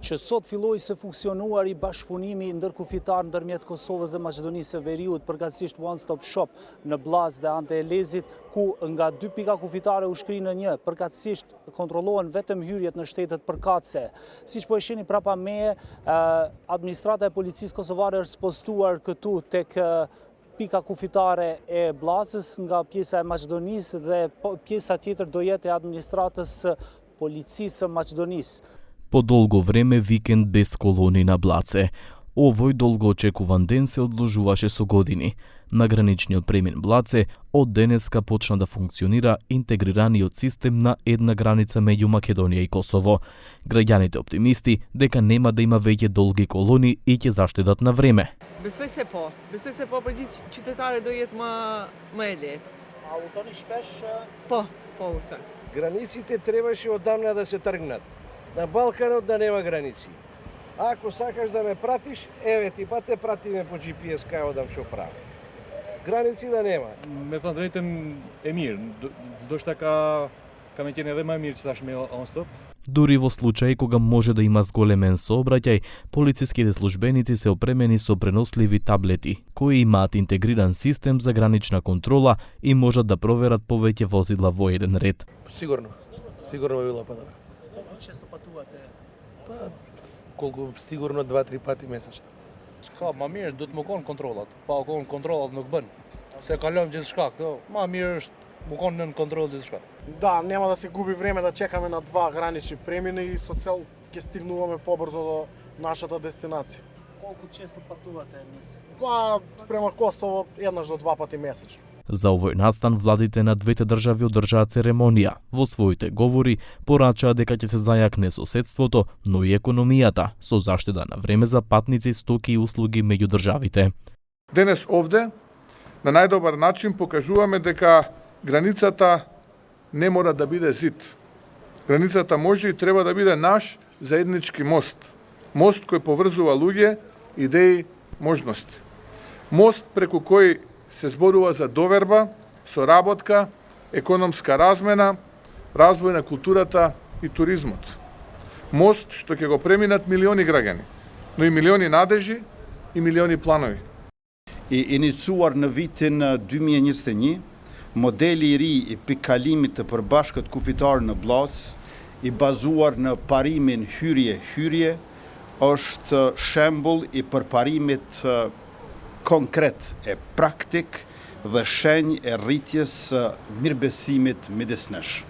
që sot filloi se funksionuari bashkëpunimi ndërkufitar ndërmjet Kosovës dhe Maqedonisë së Veriut, përkatësisht One Stop Shop në Blaz dhe Ante Elezit, ku nga 2 pika kufitare u shkri në një, përkatësisht kontrollohen vetëm hyrjet në shtetet përkatëse. Siç po e shihni prapa meje, administrata e policisë kosovare është postuar këtu tek pika kufitare e Blazës nga pjesa e Maqedonisë dhe pjesa tjetër do jetë e administratës policisë së Maqedonisë. По долго време викенд без колони на Блаце. Овој долгоочекуван ден се одложуваше со години. На граничниот премин Блаце од денеска почна да функционира интегрираниот систем на една граница меѓу Македонија и Косово. Граѓаните оптимисти дека нема да има веќе долги колони и ќе заштедат на време. Besoj se po për gjithë qytetarët do jetë më e lehtë. A udhëtoni shpesh? Po udhëtoj. Границите требаше одамна да се тргнат. На Балканот да нема граници. Ако сакаш да ме пратиш, еве ти па те пратиме по GPS кај одам што правам. Граници да нема. Me thënë drejtën e mirë, ndoshta ka me qenë edhe më mirë që tash me on stop. Дури во случај кога може да има зголемен сообраќај, полициските службеници се опремени со преносливи таблети, кои имаат интегриран систем за гранична контрола и можат да проверат повеќе возила во еден ред. Сигурно би било подобро. Колку често патувате? Колку сигурно 2-3 пати месечно. Shka, ma mirë do të më konë kontrollat. Pa u konë kontrollat nuk bën. Se kalon gjithçka këto. Ma mirë është më konë nën kontroll gjithçka. Да, нема да се губи време да чекаме на 2 гранични премини и со цел ќе стигнуваме побрзо до нашата дестинација. Колку често патувате месечно? Спрема Косово еднаш до 2 пати месечно. За овој настан владите на двете држави одржаа церемонија. Во своите говори порачаа дека ќе се зајакне соседството, но и економијата, со заштеда на време за патници, стоки и услуги меѓу државите. Денес овде, на најдобар начин покажуваме дека границата не мора да биде зид. Границата може и треба да биде наш заеднички мост. Мост кој поврзува луѓе, идеи, можности. Мост преку кој се зборува за доверба, соработка, економска размена, развој на културата и туризмот. Мост што ќе го преминат милиони граѓани, но и милиони надежи и милиони планови. I iniciuar në vitin 2021, modeli I ri I pikëkalimit të përbashkët kufitar në Blaz, I bazuar në parimin hyrje-hyrje, është shembull I përparimit konkret e praktik dhe shenjë e rritjes së mirëbesimit midisnesh.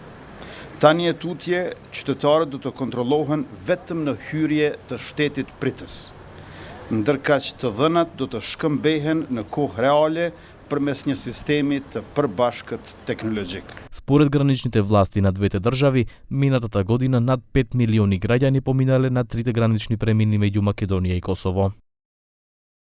Tani e tutje, qytetarët do të kontrollohen vetëm në hyrje të shtetit pritës, ndërkaq të dhënat do të shkëmbehen në kohë reale përmes një sistemi të përbashkët teknologjik. Според граничните власти на двете држави, минатата година над 5 милиони граѓани поминале на трите гранични премини меѓу Македонија и Косово.